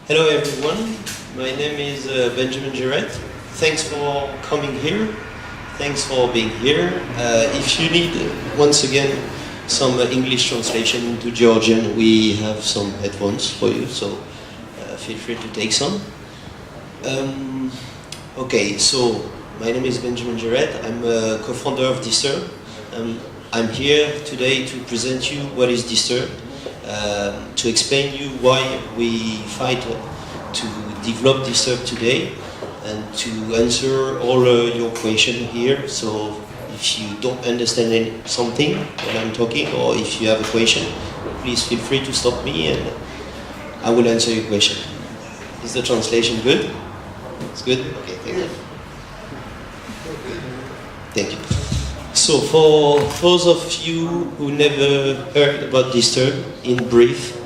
Hello everyone, my name is Benjamin Girette. Thanks for coming here. Thanks for being here. If you need, once again, some English translation into Georgian, we have some headphones for you, so feel free to take some. Okay, so my name is Benjamin Girette. I'm a co-founder of Disturb. I'm here today to present you what is Disturb, to explain you why we fight to develop Disturb today, and to answer all your questions here. So if you don't understand something when I'm talking, or if you have a question, please feel free to stop me and I will answer your question. Is the translation good? It's good? Okay, thank you. Thank you. So for those of you who never heard about Disturb, in brief,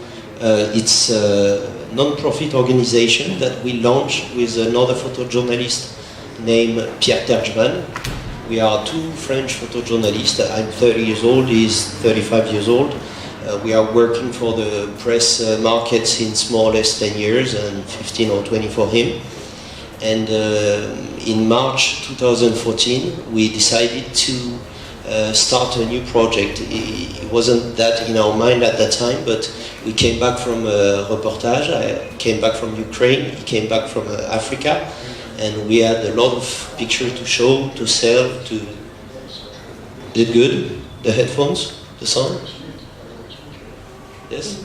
it's a non-profit organization that we launched with another photojournalist named Pierre Terjman. We are two French photojournalists. I'm 30 years old, he's 35 years old. We are working for the press market since more or less 10 years, and 15 or 20 for him. And in March 2014, we decided to start a new project. It wasn't that in our mind at that time, but we came back from a reportage. I came back from Ukraine, he came back from Africa, and we had a lot of pictures to show, to sell, to... Is it good? The headphones? The sound? Yes?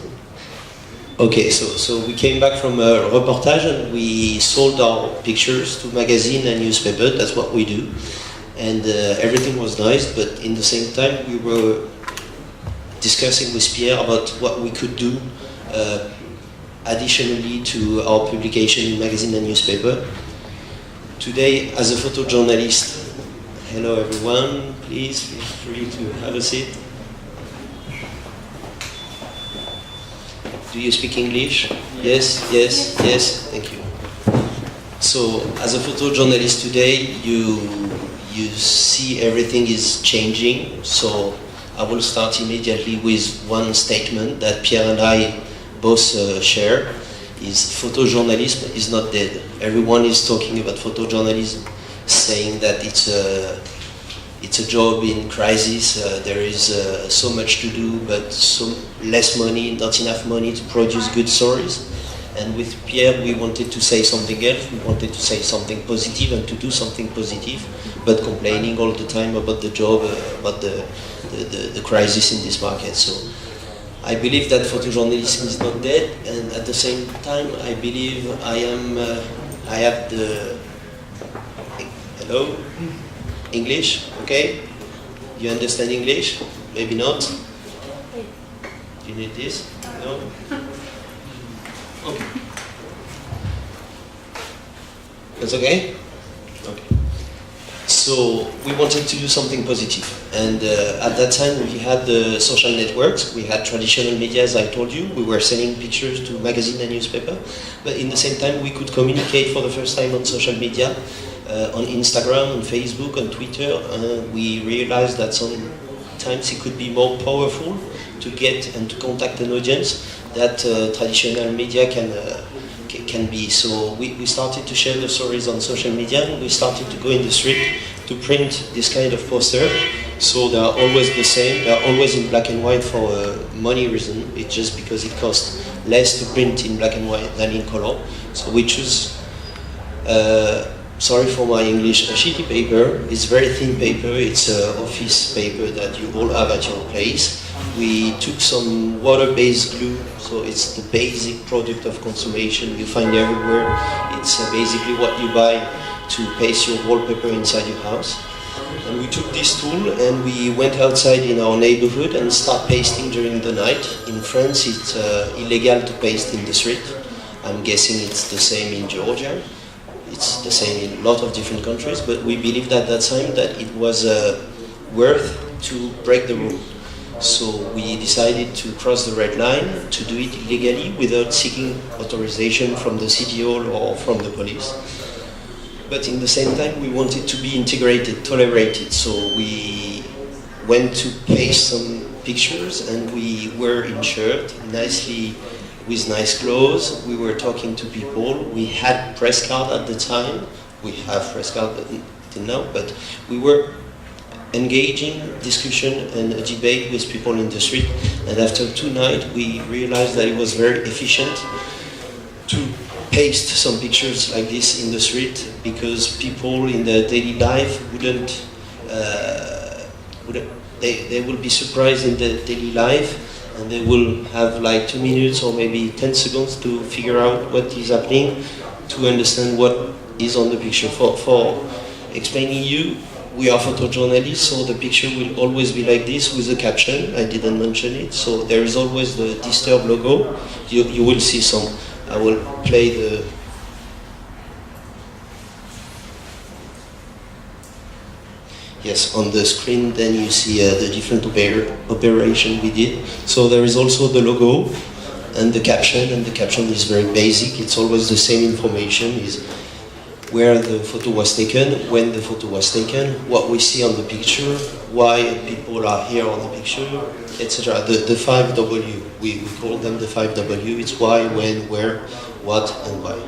Okay, so we came back from a reportage and we sold our pictures to magazine and newspaper. That's what we do. And everything was nice, but in the same time we were discussing with Pierre about what we could do additionally to our publication in magazine and newspaper. Today, as a photojournalist, hello everyone, please feel free to have a seat. Do you speak English? Yes, yes, yes, thank you. So, as a photojournalist today, you see everything is changing, so I will start immediately with one statement that Pierre and I both share, is photojournalism is not dead. Everyone is talking about photojournalism, saying that it's a job in crisis, there is so much to do, but so less money, not enough money to produce good stories. And with Pierre, we wanted to say something else. We wanted to say something positive and to do something positive, but complaining all the time about the job, about the crisis in this market. So I believe that photojournalism is not dead, and at the same time, I believe I have the... Hello? English? Okay? You understand English? Maybe not? Do you need this? No? Okay. That's okay? Okay. So we wanted to do something positive, and at that time we had the social networks, we had traditional media, as I told you, we were sending pictures to magazine and newspaper, but in the same time we could communicate for the first time on social media, on Instagram, on Facebook, on Twitter. We realized that sometimes it could be more powerful to get and to contact an audience that traditional media can be. So we started to share the stories on social media, and we started to go in the street to print this kind of poster. So they are always the same, they are always in black and white for a money reason. It's just because it costs less to print in black and white than in color. So we choose, sorry for my English, a sheety paper. It's very thin paper, it's an office paper that you all have at your place. We took some water-based glue, so it's the basic product of consummation you find everywhere. It's basically what you buy to paste your wallpaper inside your house. And we took this tool and we went outside in our neighborhood and start pasting during the night. In France, it's illegal to paste in the street. I'm guessing it's the same in Georgia. It's the same in a lot of different countries, but we believed at that time that it was worth to break the rule. So we decided to cross the red line, to do it illegally without seeking authorization from the city hall or from the police. But in the same time, we wanted to be integrated, tolerated. So we went to paste some pictures and we were insured, nicely with nice clothes. We were talking to people. We had press card at the time. We have press card till now, but we were engaging discussion and a debate with people in the street. And after 2 nights, we realized that it was very efficient to paste some pictures like this in the street, because people in their daily life wouldn't they will be surprised in their daily life, and they will have like 2 minutes or maybe 10 seconds to figure out what is happening, to understand what is on the picture. For explaining you, we are photojournalists, so the picture will always be like this with a caption. I didn't mention it, so there is always the Disturb logo. You will see some. I will play the. Yes, on the screen, then you see the different operation we did. So there is also the logo and the caption is very basic. It's always the same information, is where the photo was taken, when the photo was taken, what we see on the picture, why people are here on the picture, etc. The 5W, we call them the 5W. It's why, when, where, what, and why.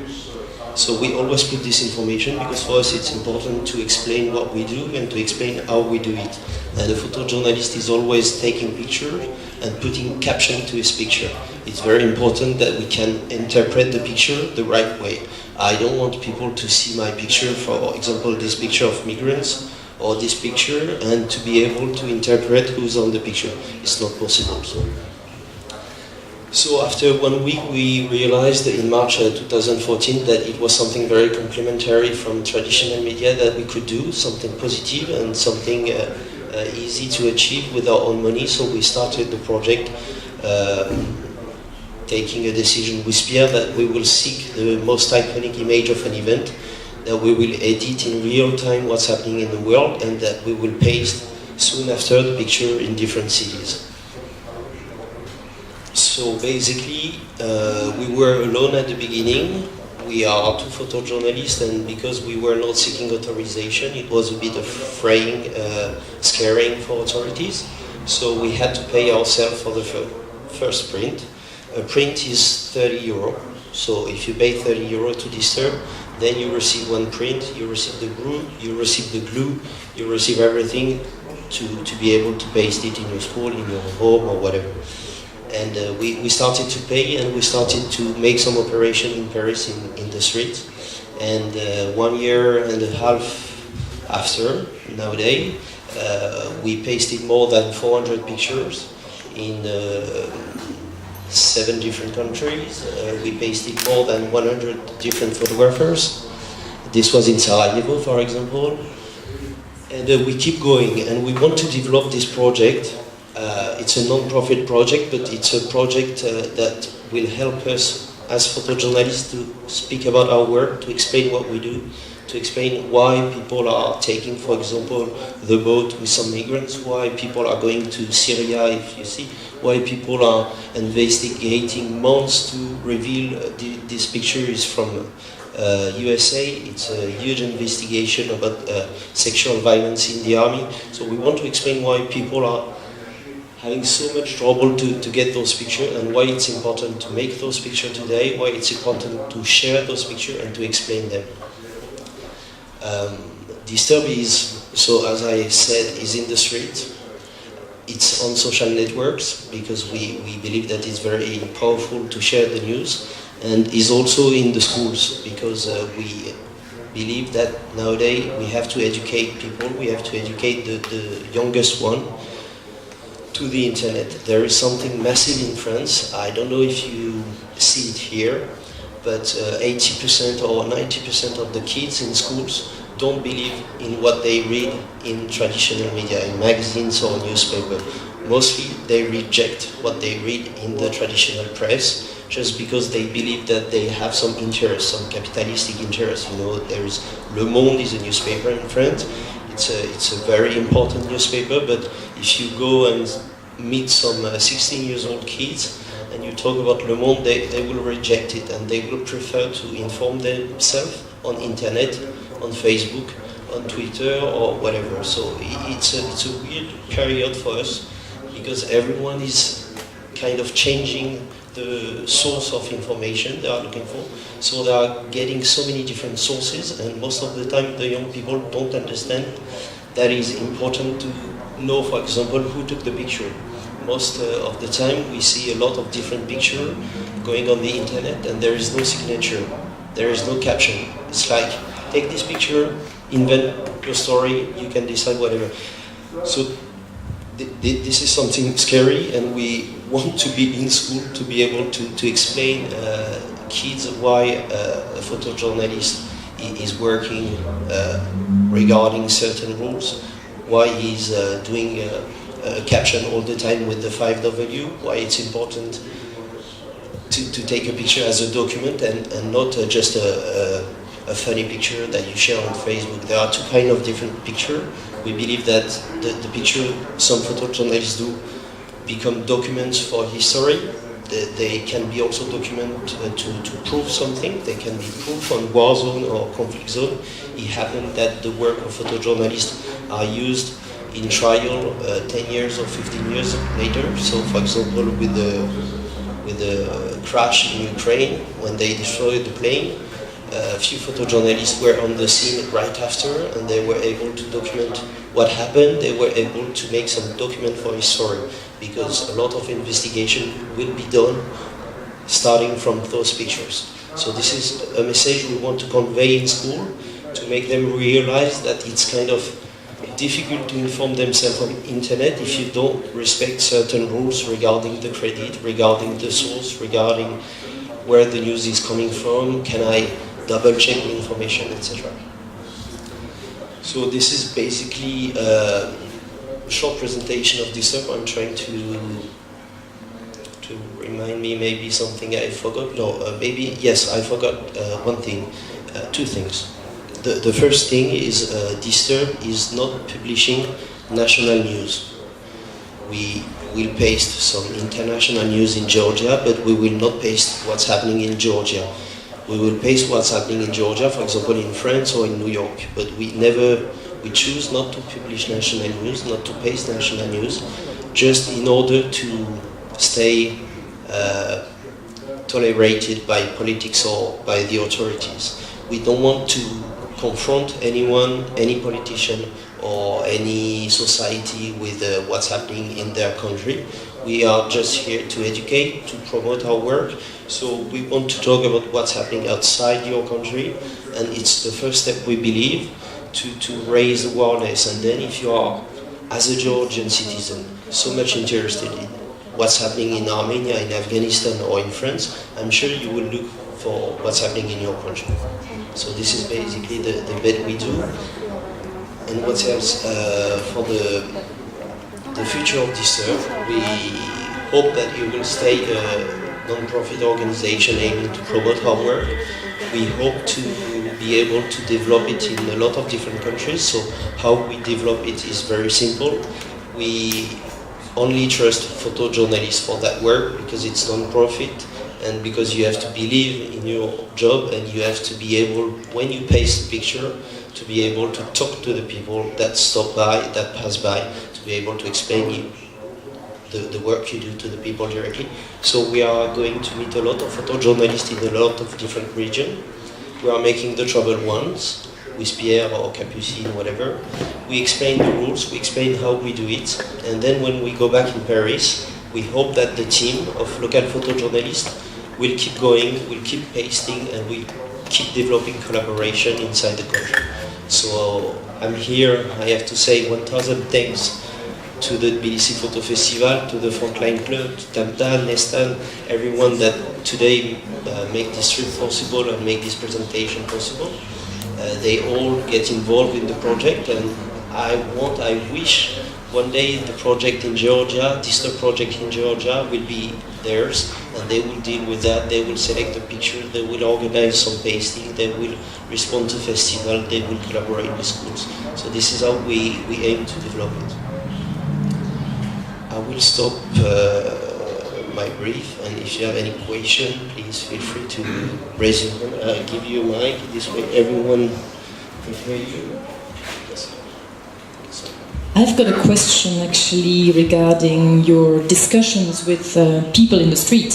So we always put this information because for us it's important to explain what we do and to explain how we do it. And the photojournalist is always taking pictures and putting caption to his picture. It's very important that we can interpret the picture the right way. I don't want people to see my picture, for example, this picture of migrants, or this picture, and to be able to interpret who's on the picture. It's not possible. So after 1 week, we realized in March 2014 that it was something very complementary from traditional media that we could do, something positive and something easy to achieve with our own money. So we started the project, taking a decision with Pierre that we will seek the most iconic image of an event, that we will edit in real time what's happening in the world, and that we will paste soon after the picture in different cities. So basically, we were alone at the beginning. We are 2 photojournalists, and because we were not seeking authorization, it was a bit of fraying, scaring for authorities. So we had to pay ourselves for the first print. A print is 30 euro. So if you pay 30 euro to Disturb, then you receive 1 print, you receive the glue, you receive the glue, you receive everything to be able to paste it in your school, in your home, or whatever. And we started to pay, and we started to make some operation in Paris in the street. And 1.5 years after, nowadays, we pasted more than 400 pictures in 7 different countries. We pasted more than 100 different photographers. This was in Sarajevo, for example. And we keep going, and we want to develop this project. It's a non-profit project, but it's a project that will help us as photojournalists to speak about our work, to explain what we do, to explain why people are taking, for example, the boat with some migrants, why people are going to Syria, if you see, why people are investigating months to reveal this picture is from USA. It's a huge investigation about sexual violence in the army. So we want to explain why people are having so much trouble to get those pictures, and why it's important to make those pictures today, why it's important to share those pictures and to explain them. Disturb is, so as I said, is in the street. It's on social networks, because we believe that it's very powerful to share the news, and is also in the schools, because we believe that nowadays we have to educate people, we have to educate the youngest one to the internet. There is something massive in France. I don't know if you see it here, but 80% or 90% of the kids in schools don't believe in what they read in traditional media, in magazines or newspaper. Mostly they reject what they read in the traditional press, just because they believe that they have some interest, some capitalistic interest. You know, there is Le Monde is a newspaper in France. It's a very important newspaper, but if you go and meet some 16-year-old kids and you talk about Le Monde, they will reject it, and they will prefer to inform themselves on internet, on Facebook, on Twitter, or whatever. So it's a weird period for us, because everyone is kind of changing the source of information they are looking for. So they are getting so many different sources, and most of the time the young people don't understand that it's important to know, for example, who took the picture. Most of the time we see a lot of different pictures going on the internet and there is no signature, there is no caption. It's like, take this picture, invent your story, you can decide whatever. So this is something scary, and we want to be in school to be able to explain kids why a photojournalist is working regarding certain rules, why he's doing a caption all the time with the 5W, why it's important to take a picture as a document and not just a funny picture that you share on Facebook. There are two kinds of different pictures. We believe that the picture some photojournalists do become documents for history. They can be also documents to prove something. They can be proof on war zone or conflict zone. It happened that the work of photojournalists are used in trial 10 years or 15 years later. So, for example, with the crash in Ukraine, when they destroyed the plane, a few photojournalists were on the scene right after, and they were able to document what happened. They were able to make some document for history, because a lot of investigation will be done starting from those pictures. So this is a message we want to convey in school, to make them realize that it's kind of difficult to inform themselves on internet if you don't respect certain rules regarding the credit, regarding the source, regarding where the news is coming from, can I double check the information, etc. So this is basically a short presentation of this up. I'm trying to remind me maybe something I forgot. No, maybe, yes, I forgot one thing, two things. The first thing is Disturb is not publishing national news. We will paste some international news in Georgia, but we will not paste what's happening in Georgia. We will paste what's happening in Georgia, for example, in France or in New York, but we choose not to publish national news, not to paste national news, just in order to stay tolerated by politics or by the authorities. We don't want to confront anyone, any politician or any society with what's happening in their country. We are just here to educate, to promote our work. So we want to talk about what's happening outside your country, and it's the first step, we believe, to raise awareness. And then if you are, as a Georgian citizen, so much interested in what's happening in Armenia, in Afghanistan or in France, I'm sure you will look for what's happening in your country. So this is basically the bet we do. And what else? For the future of Disturb, we hope that it will stay a non-profit organization aiming to promote our work. We hope to be able to develop it in a lot of different countries. So how we develop it is very simple. We only trust photojournalists for that work because it's non-profit, and because you have to believe in your job, and you have to be able, when you paste a picture, to be able to talk to the people that stop by, that pass by, to be able to explain you the work you do to the people directly. So we are going to meet a lot of photojournalists in a lot of different regions. We are making the travel ones with Pierre or Capucine, whatever. We explain the rules, we explain how we do it, and then when we go back in Paris, we hope that the team of local photojournalists will keep going, will keep pasting, and will keep developing collaboration inside the country. So I'm here, I have to say 1,000 thanks to the Tbilisi Photo Festival, to the Frontline Club, to Tamtan, Nestan, everyone that today make this trip possible and make this presentation possible. They all get involved in the project, and I wish one day the project in Georgia, Disturb project in Georgia, will be theirs, and they will deal with that. They will select the pictures, they will organize some pasting, they will respond to festival, they will collaborate with schools. So this is how we aim to develop it. I will stop my brief, and if you have any question, please feel free to raise your hand. I'll give you a mic, this way everyone can hear you. I've got a question actually regarding your discussions with people in the street.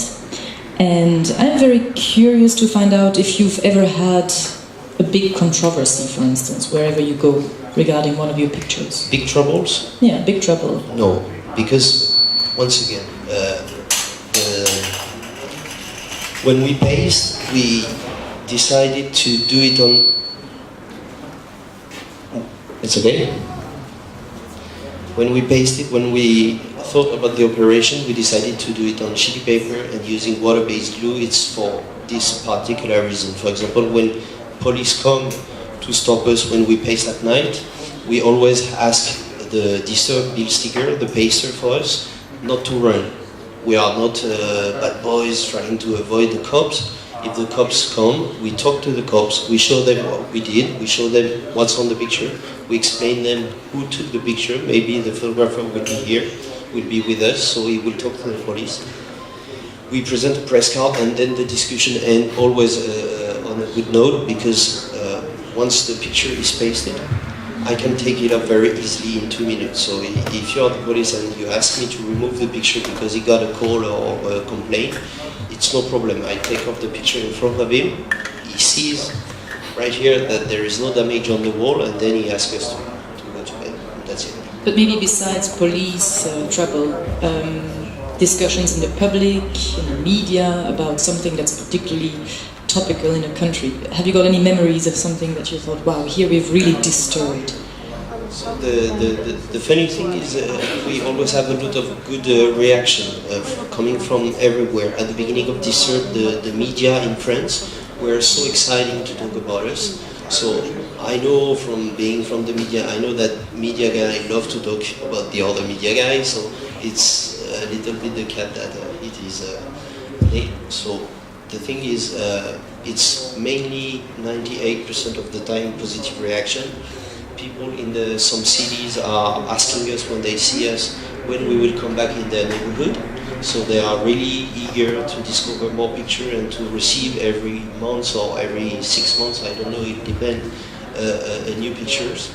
And I'm very curious to find out if you've ever had a big controversy, for instance, wherever you go, regarding one of your pictures. Big troubles? Yeah, big trouble. No, because once again, when we paste, we decided to do it on. It's okay. When we pasted, when we thought about the operation, we decided to do it on sheet paper and using water-based glue. It's for this particular reason. For example, when police come to stop us when we paste at night, we always ask the disturb bill sticker, the paster for us, not to run. We are not bad boys trying to avoid the cops. If the cops come, we talk to the cops, we show them what we did, we show them what's on the picture, we explain them who took the picture, maybe the photographer will be here, will be with us, so he will talk to the police. We present a press card and then the discussion ends always on a good note, because once the picture is pasted, I can take it up very easily in 2 minutes. So if you're the police and you ask me to remove the picture because he got a call or a complaint, it's no problem. I take off the picture in front of him, he sees right here that there is no damage on the wall, and then he asks us to go to bed. That's it. But maybe besides police trouble, discussions in the public, in the media, about something that's particularly topical in a country. Have you got any memories of something that you thought, wow, here we've really disturbed? So the funny thing is we always have a lot of good reaction coming from everywhere. At the beginning of Disturb, the media in France were so exciting to talk about us. So I know from being from the media, I know that media guys love to talk about the other media guys. So it's a little bit the cat that it is late. So the thing is, it's mainly 98% of the time positive reaction. People in some cities are asking us when they see us when we will come back in their neighborhood. So they are really eager to discover more pictures and to receive every month or every 6 months, I don't know, it depends, new pictures.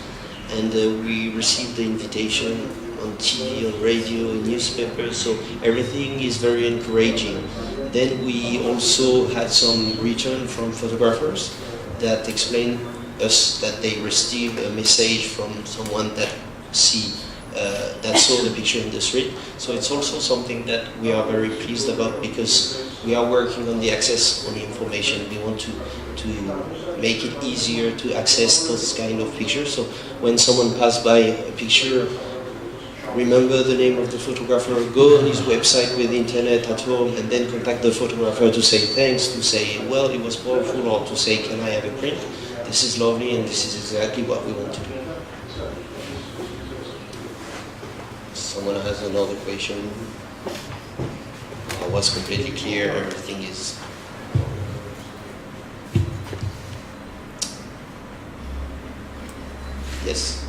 And we receive the invitation on TV, on radio, in newspapers, so everything is very encouraging. Then we also had some return from photographers that explain us that they received a message from someone that saw the picture in the street. So it's also something that we are very pleased about, because we are working on the access on the information. We want to make it easier to access those kind of pictures. So when someone passes by a picture, remember the name of the photographer, go on his website with the internet at home, and then contact the photographer to say thanks, to say, well, it was powerful, or to say, can I have a print? This is lovely, and this is exactly what we want to do. Someone has another question? I was completely clear, everything is... Yes?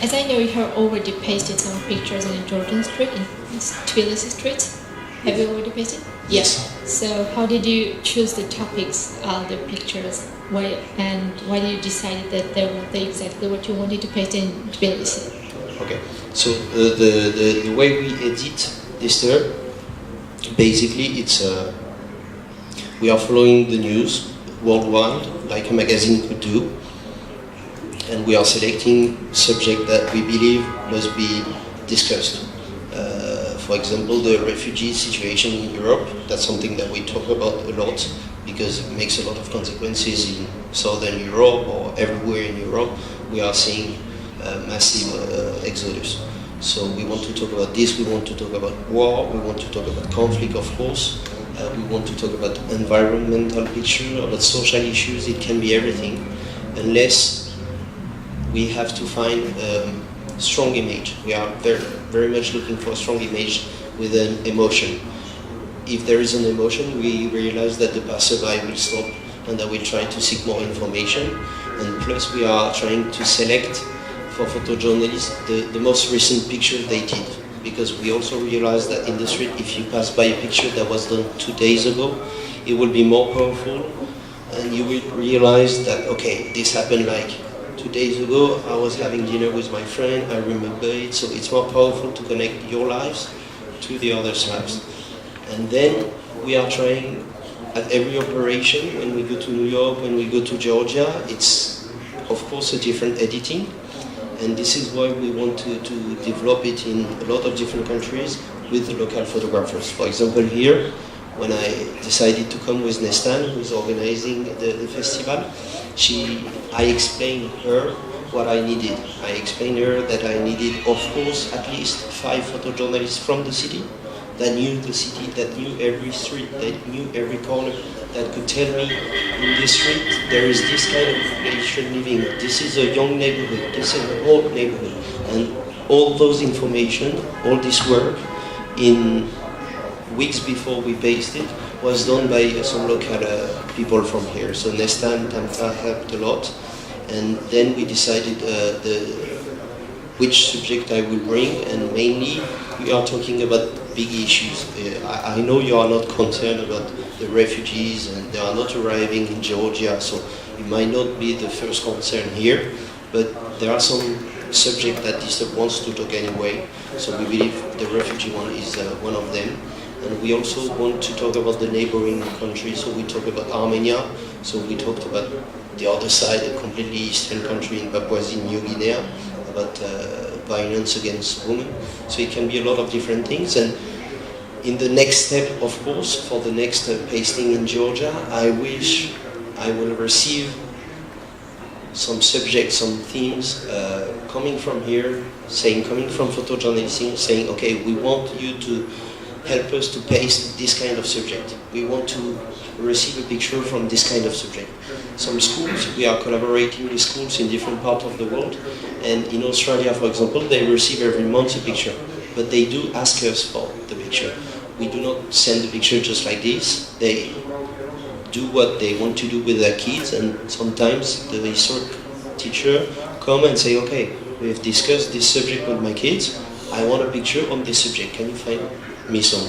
As I know, you have already pasted some pictures on the Jordan Street, in Tbilisi Street. Have you already pasted? Yes. So how did you choose the topics, the pictures? Why did you decide that they were exactly what you wanted to paste in Tbilisi? Okay. So the way we edit Disturb, basically it's we are following the news worldwide, like a magazine could do. And we are selecting subjects that we believe must be discussed. For example, the refugee situation in Europe, that's something that we talk about a lot, because it makes a lot of consequences in Southern Europe or everywhere in Europe. We are seeing massive exodus. So we want to talk about this, we want to talk about war, we want to talk about conflict, of course. We want to talk about environmental picture, about social issues, it can be everything. Unless we have to find strong image. We are very much looking for a strong image with an emotion. If there is an emotion, we realize that the passerby will stop and that will try to seek more information. And plus we are trying to select for photojournalists the most recent picture they did. Because we also realize that in the street, if you pass by a picture that was done 2 days ago, it will be more powerful, and you will realize that, okay, this happened like 2 days ago, I was having dinner with my friend, I remember it, so it's more powerful to connect your lives to the other slabs. And then we are trying at every operation, when we go to New York, when we go to Georgia, it's of course a different editing. And this is why we want to develop it in a lot of different countries with the local photographers. For example, here, when I decided to come with Nestan, who's organizing the festival, I explained her what I needed. I explained her that I needed, of course, at least 5 photojournalists from the city, that knew the city, that knew every street, that knew every corner, that could tell me, in this street, there is this kind of population living, this is a young neighborhood, this is an old neighborhood. And all those information, all this work, in weeks before we based it, was done by some local people from here. So Nestan, Tamta helped a lot. And then we decided which subject I will bring, and mainly we are talking about big issues. I know you are not concerned about the refugees, and they are not arriving in Georgia, so it might not be the first concern here, but there are some subjects that Disturb wants to talk anyway, so we believe the refugee one is one of them. And we also want to talk about the neighboring countries, so we talk about Armenia, so we talked about the other side, a completely eastern country in Papua New Guinea, about violence against women. So it can be a lot of different things. And in the next step, of course, for the next pasting in Georgia, I wish I will receive some subjects, some themes coming from here, coming from photojournalism, saying, okay, we want you to help us to paste this kind of subject. We want to receive a picture from this kind of subject. Some schools, we are collaborating with schools in different parts of the world, and in Australia, for example, they receive every month a picture, but they do ask us for the picture. We do not send the picture just like this. They do what they want to do with their kids, and sometimes the historic teacher come and say, okay, we've discussed this subject with my kids, I want a picture on this subject, can you find me some?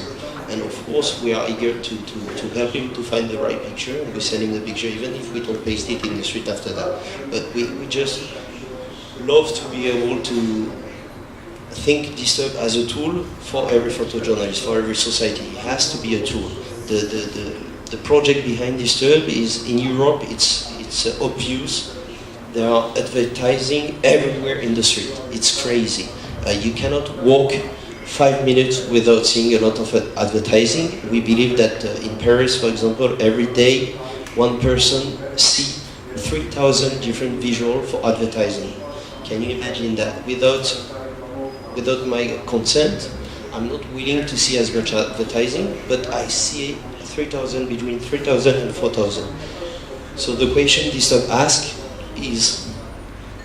And of course we are eager to help him to find the right picture, and we send him the picture even if we don't paste it in the street after that. But we just love to be able to think Disturb as a tool for every photojournalist, for every society. It has to be a tool. The project behind Disturb is, in Europe, it's obvious. There are advertising everywhere in the street. It's crazy. You cannot walk 5 minutes without seeing a lot of advertising. We believe that in Paris, for example, every day one person sees 3,000 different visuals for advertising. Can you imagine that? Without my consent, I'm not willing to see as much advertising, but I see 3,000, between 3,000 and 4,000. So the question Disturb asks is,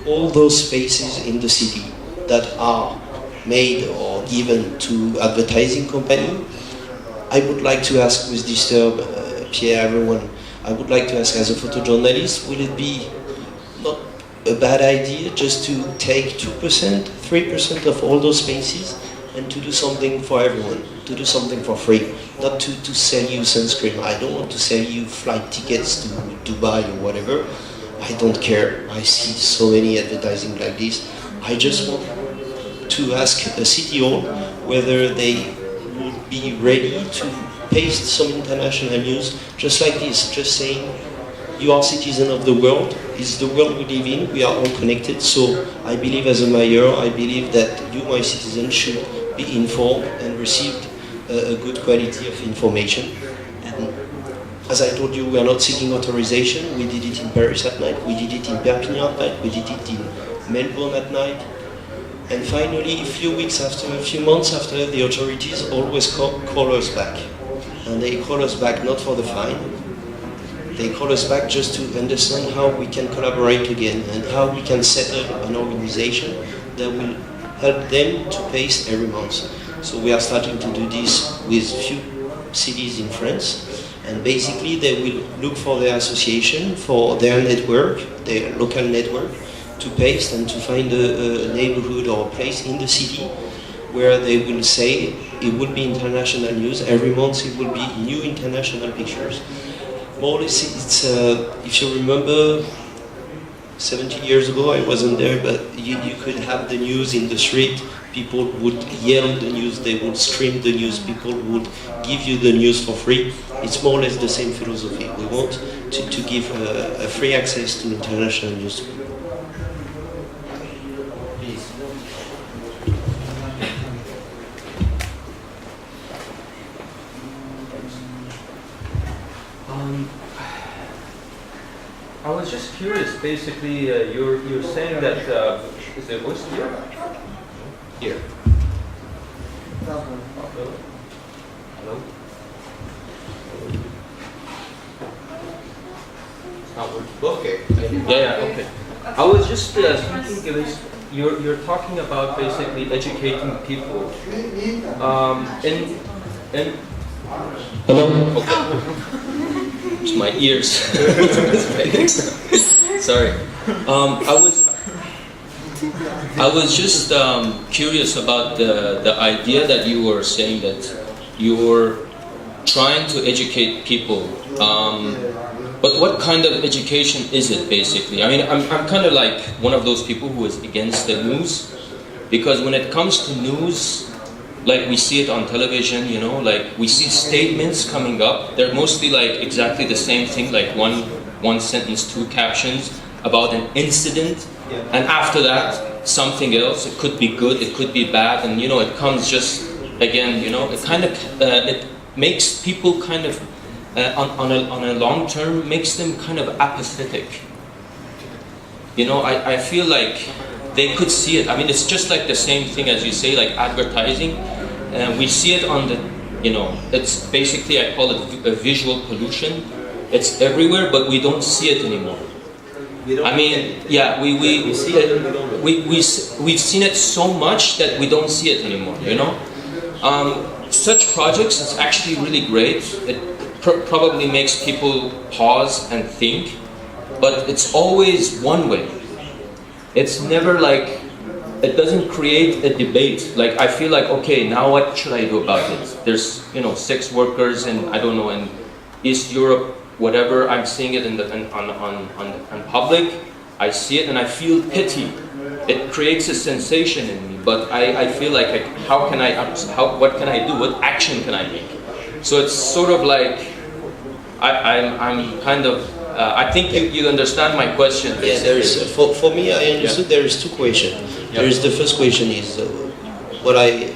all those spaces in the city that are made or given to advertising company, I would like to ask with Disturb, Pierre, everyone, I would like to ask as a photojournalist, will it be not a bad idea just to take 2%, 3% of all those spaces and to do something for everyone, to do something for free, not to sell you sunscreen. I don't want to sell you flight tickets to Dubai or whatever. I don't care. I see so many advertising like this. I just want to ask a city hall whether they would be ready to paste some international news just like this, just saying, you are citizen of the world, it's the world we live in, we are all connected, so I believe as a mayor, I believe that you, my citizens, should be informed and received a good quality of information. And as I told you, we are not seeking authorization. We did it in Paris at night, we did it in Perpignan at night, we did it in Melbourne at night. And finally, a few months after, the authorities always call us back. And they call us back not for the fine, they call us back just to understand how we can collaborate again and how we can set up an organization that will help them to paste every month. So we are starting to do this with few cities in France, and basically they will look for their association, for their network, their local network, to paste and to find a neighborhood or a place in the city where they will say it will be international news. Every month it will be new international pictures. More or less, it's, if you remember, 70 years ago, I wasn't there, but you could have the news in the street. People would yell the news, they would scream the news, people would give you the news for free. It's more or less the same philosophy. We want to give a free access to international news. I was just curious. Basically, you're saying that is the voice here? Here. Hello. It's not working. Okay. Yeah. Okay. I was just thinking, because you're talking about basically educating people. And hello. Okay. It's my ears. Sorry. I was just curious about the idea that you were saying, that you were trying to educate people. But what kind of education is it, basically? I mean, I'm kind of like one of those people who is against the news, because when it comes to news, like we see it on television, you know, like we see statements coming up. They're mostly like exactly the same thing, like one sentence, two captions about an incident, and after that something else. It could be good, it could be bad, and you know, it comes just again, you know, it kind of it makes people kind of on a long term, makes them kind of apathetic. You know, I feel like they could see it. I mean, it's just like the same thing as you say, like advertising. We see it on the, you know, it's basically, I call it a visual pollution. It's everywhere, but we don't see it anymore. I mean, yeah, we've seen it so much that we don't see it anymore, you know? Such projects, it's actually really great. It probably makes people pause and think, but it's always one way. It's never like, it doesn't create a debate. Like, I feel like, okay, now what should I do about it? There's, you know, sex workers and I don't know, in East Europe, whatever. I'm seeing it on public. I see it and I feel pity. It creates a sensation in me. But I feel like, what can I do? What action can I make? So it's sort of like, I'm kind of. I think you understand my question. Yeah, there is. For me, I understood. Yeah. There is two questions. Yeah. There is the first question is what I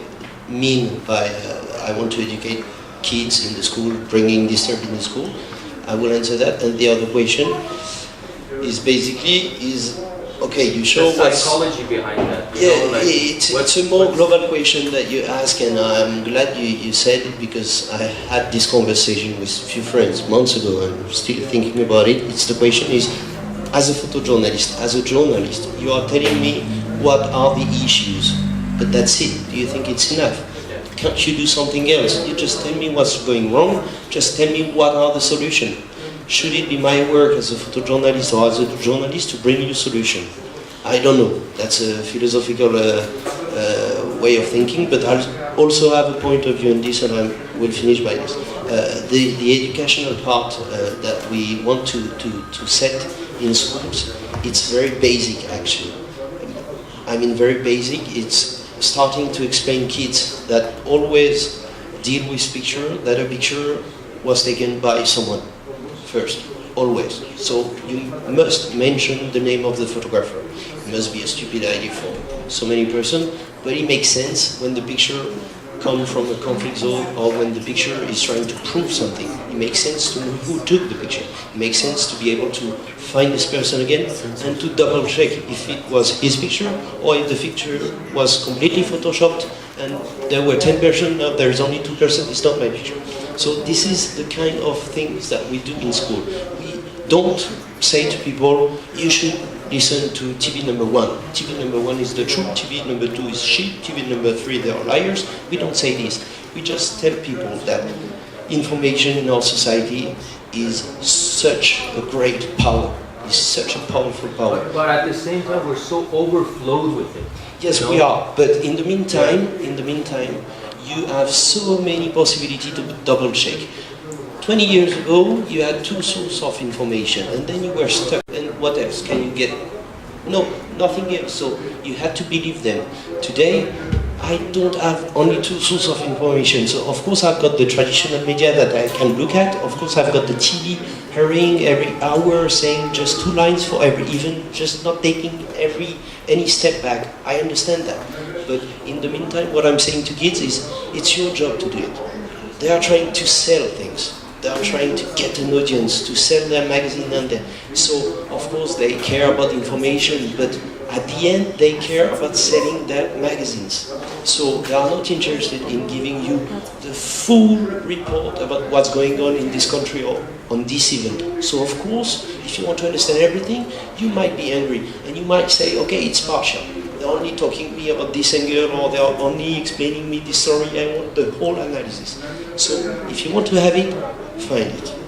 mean by I want to educate kids in the school, bringing this therapy in the school. I will answer that, and the other question is basically okay. You show the psychology behind that. Yeah, like it's a more global question that you ask, and I'm glad you said it, because I had this conversation with a few friends months ago, and I'm still thinking about it. It's the question is, as a photojournalist, as a journalist, you are telling me what are the issues, but that's it. Do you think it's enough? Can't you do something else? You just tell me what's going wrong, just tell me what are the solutions. Should it be my work as a photojournalist or as a journalist to bring you a solution? I don't know. That's a philosophical way of thinking, but I also have a point of view on this, and I will finish by this. The educational part that we want to set in schools, it's very basic actually. I mean very basic. It's starting to explain kids that always deal with picture, that a picture was taken by someone first, always. So you must mention the name of the photographer. It must be a stupid idea for so many persons, but it makes sense when the picture comes from a conflict zone, or when the picture is trying to prove something. It makes sense to know who took the picture. It makes sense to be able to find this person again and to double check if it was his picture or if the picture was completely photoshopped and there were 10 persons, now there's only 2 persons, it's not my picture. So this is the kind of things that we do in school. We don't say to people, you should listen to TV number 1. TV number 1 is the truth, TV number 2 is shit, TV number 3 they are liars. We don't say this. We just tell people that information in our society is such a great power. It's such a powerful power. But at the same time, we're so overflowed with it. Yes, we are. But in the meantime, you have so many possibilities to double check. 20 years ago, you had 2 sources of information, and then you were stuck. And what else can you get? No, nothing else. So you have to believe them. Today, I don't have only two sources of information. So of course I've got the traditional media that I can look at. Of course I've got the TV hurrying every hour, saying just 2 lines for every event, just not taking any step back. I understand that. But in the meantime, what I'm saying to kids is, it's your job to do it. They are trying to sell things. They are trying to get an audience, to sell their magazine and their... So, of course, they care about information, but at the end, they care about selling their magazines. So, they are not interested in giving you the full report about what's going on in this country or on this event. So, of course, if you want to understand everything, you might be angry. And you might say, okay, it's partial. They're only talking to me about this angle, or they're only explaining me this story. I want the whole analysis. So, if you want to have it, find it.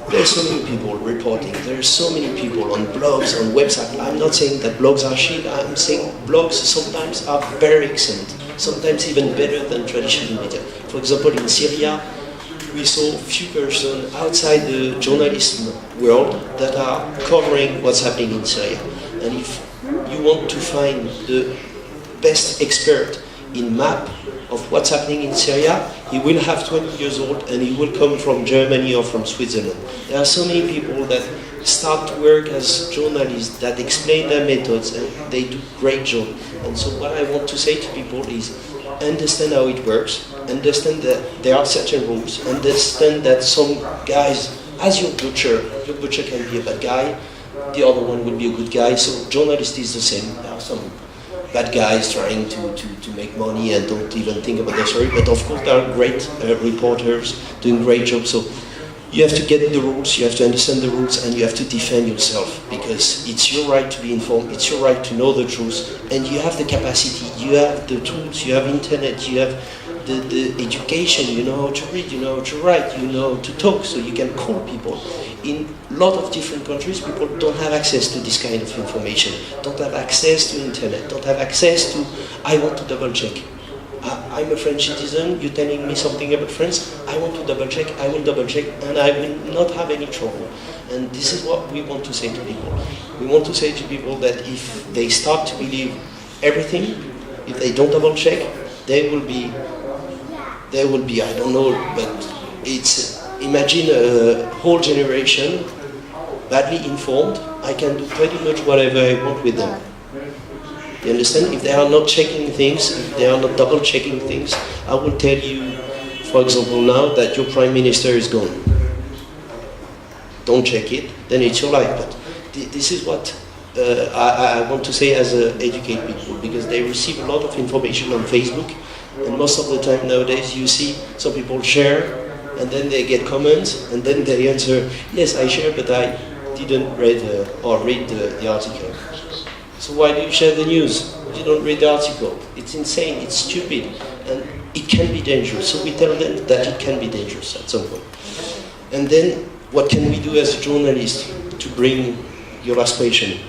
There are so many people reporting. There are so many people on blogs, on websites. I'm not saying that blogs are shit. I'm saying blogs sometimes are very excellent. Sometimes even better than traditional media. For example, in Syria, we saw few persons outside the journalism world that are covering what's happening in Syria. And if you want to find the best expert in map of what's happening in Syria, he will have 20 years old and he will come from Germany or from Switzerland. There are so many people that start to work as journalists that explain their methods, and they do a great job. And so what I want to say to people is, understand how it works, understand that there are certain rules, understand that some guys, as your butcher can be a bad guy, the other one will be a good guy. So journalist is the same. There are some bad guys trying to make money and don't even think about their story. But of course there are great reporters doing great jobs. So you have to get the rules, you have to understand the rules, and you have to defend yourself, because it's your right to be informed, it's your right to know the truth, and you have the capacity, you have the tools, you have internet, you have the education, you know how to read, you know how to write, you know how to talk, so you can call people. In a lot of different countries, people don't have access to this kind of information, don't have access to internet, don't have access to, I want to double check. I'm a French citizen, you're telling me something about France, I want to double check, I will double check, and I will not have any trouble. And this is what we want to say to people. We want to say to people that if they start to believe everything, if they don't double check, they will be, I don't know, but it's, imagine a whole generation badly informed, I can do pretty much whatever I want with them. You understand? If they are not checking things, if they are not double checking things, I will tell you, for example, now that your prime minister is gone. Don't check it, then it's your life. But this is what I want to say as educate people, because they receive a lot of information on Facebook, and most of the time nowadays you see some people share, and then they get comments, and then they answer, yes, I share, but I didn't read the article. So why do you share the news? You don't read the article. It's insane, it's stupid, and it can be dangerous. So we tell them that it can be dangerous at some point. And then, what can we do as a journalist to bring your last question?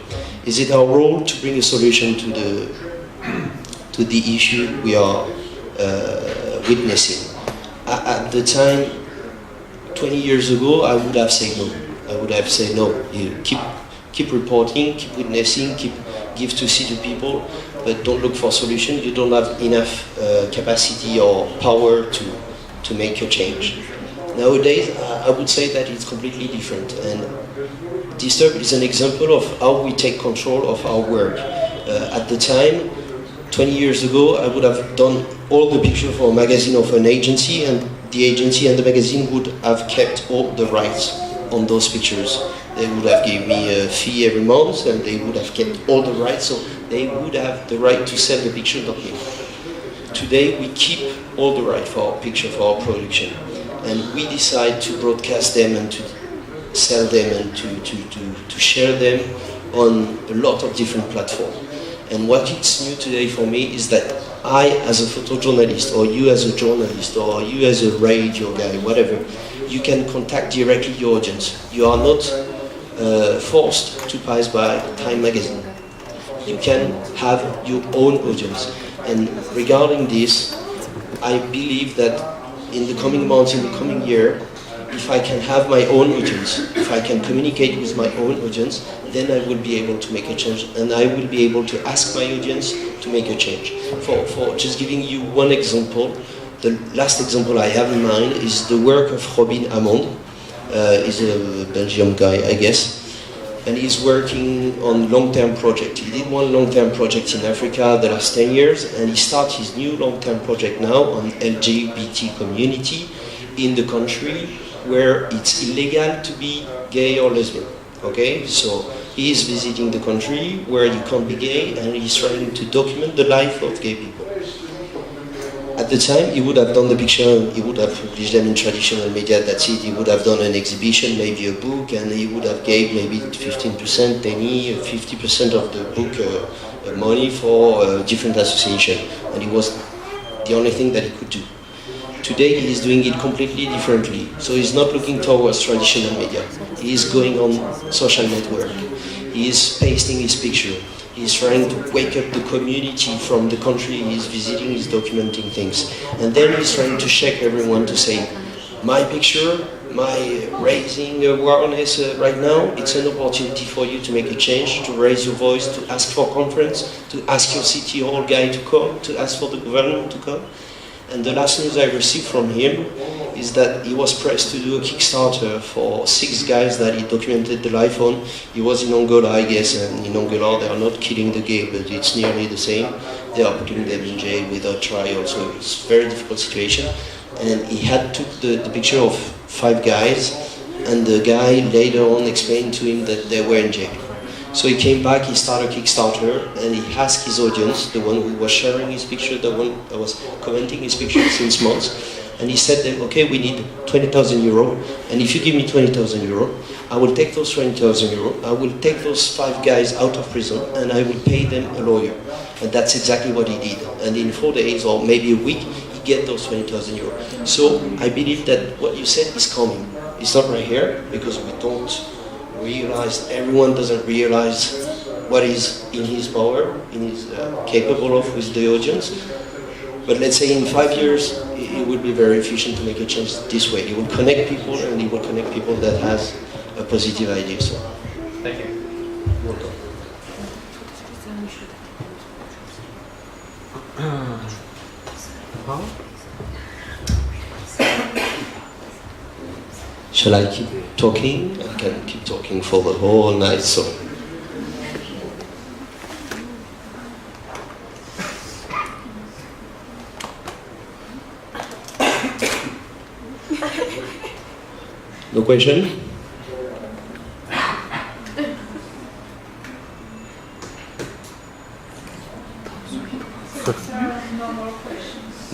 Is it our role to bring a solution to the issue we are witnessing? At the time, 20 years ago, I would have said no. I would have said no. You keep reporting, keep witnessing, give to see to people, but don't look for solution. You don't have enough capacity or power to make a change. Nowadays, I would say that it's completely different, and Disturb is an example of how we take control of our work. At the time, 20 years ago, I would have done all the pictures for a magazine of an agency, and the agency and the magazine would have kept all the rights on those pictures. They would have given me a fee every month, and they would have kept all the rights, so they would have the right to sell the picture, not me. Today, we keep all the right for our picture, for our production, and we decide to broadcast them and to sell them and to share them on a lot of different platforms. And what is new today for me is that I, as a photojournalist, or you as a journalist, or you as a radio guy, whatever, you can contact directly your audience. You are not forced to pass by Time magazine. You can have your own audience. And regarding this, I believe that in the coming months, in the coming year, if I can have my own audience, if I can communicate with my own audience, then I will be able to make a change, and I will be able to ask my audience to make a change. For just giving you one example, the last example I have in mind is the work of Robin Hammond. He's a Belgian guy, I guess, and he's working on long-term project. He did one long-term project in Africa the last 10 years, and he started his new long-term project now on LGBT community in the country where it's illegal to be gay or lesbian. Okay, so he is visiting the country where you can't be gay, and he's trying to document the life of gay people. At the time, he would have done the picture, he would have published them in traditional media, that's it. He would have done an exhibition, maybe a book, and he would have gave maybe 15%, 50% of the book money for different association. And it was the only thing that he could do. Today, he is doing it completely differently. So he's not looking towards traditional media. He is going on social network. He is pasting his picture. He's trying to wake up the community from the country he's visiting, he's documenting things. And then he's trying to shake everyone to say, my picture, my raising awareness right now, it's an opportunity for you to make a change, to raise your voice, to ask for conference, to ask your city hall guy to come, to ask for the government to come. And the last news I received from him is that he was pressed to do a Kickstarter for 6 guys that he documented the life on. He was in Angola, I guess, and in Angola they are not killing the gay, but it's nearly the same. They are putting them in jail without trial, so it's a very difficult situation. And he had took the picture of 5 guys, and the guy later on explained to him that they were in jail. So he came back, he started a Kickstarter, and he asked his audience, the one who was sharing his picture, the one that was commenting his picture since months, and he said to them, okay, we need 20,000 euro, and if you give me 20,000 euro, I will take those 20,000 euro, I will take those 5 guys out of prison, and I will pay them a lawyer. And that's exactly what he did. And in 4 days, or maybe a week, he get those 20,000 euro. So I believe that what you said is coming. It's not right here, because we don't realize, everyone doesn't realize what is in his power, in his capable of with the audience. But let's say in 5 years, it would be very efficient to make a change this way. It will connect people, and it will connect people that has a positive idea. So, thank you. Welcome. Shall I keep talking? I can keep talking for the whole night, so. No question?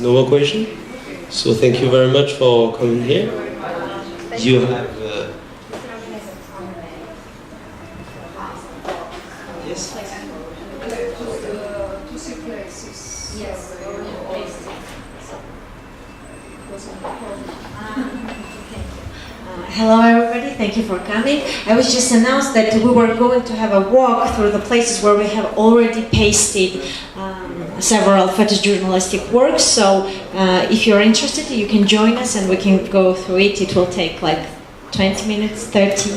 No more question? So thank you very much for coming here. You have yes. Hello everybody, thank you for coming. I was just announced that we were going to have a walk through the places where we have already pasted several photojournalistic works, so if you're interested you can join us and we can go through it. It will take like 20 minutes, 30.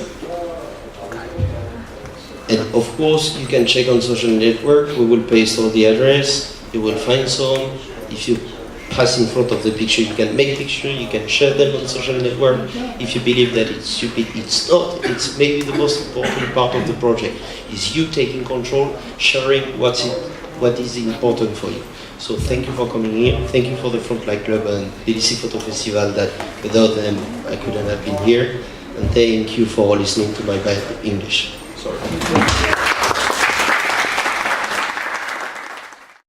And of course you can check on social network, we will paste all the address, you will find some. If you pass in front of the picture, you can make picture, you can share them on social network. If you believe that it's stupid, it's not. It's maybe the most important part of the project, is you taking control, sharing what is important for you. So thank you for coming here, thank you for the Frontline Club and Tbilisi Photo Festival, that without them I couldn't have been here, and thank you for listening to my bad English. Sorry.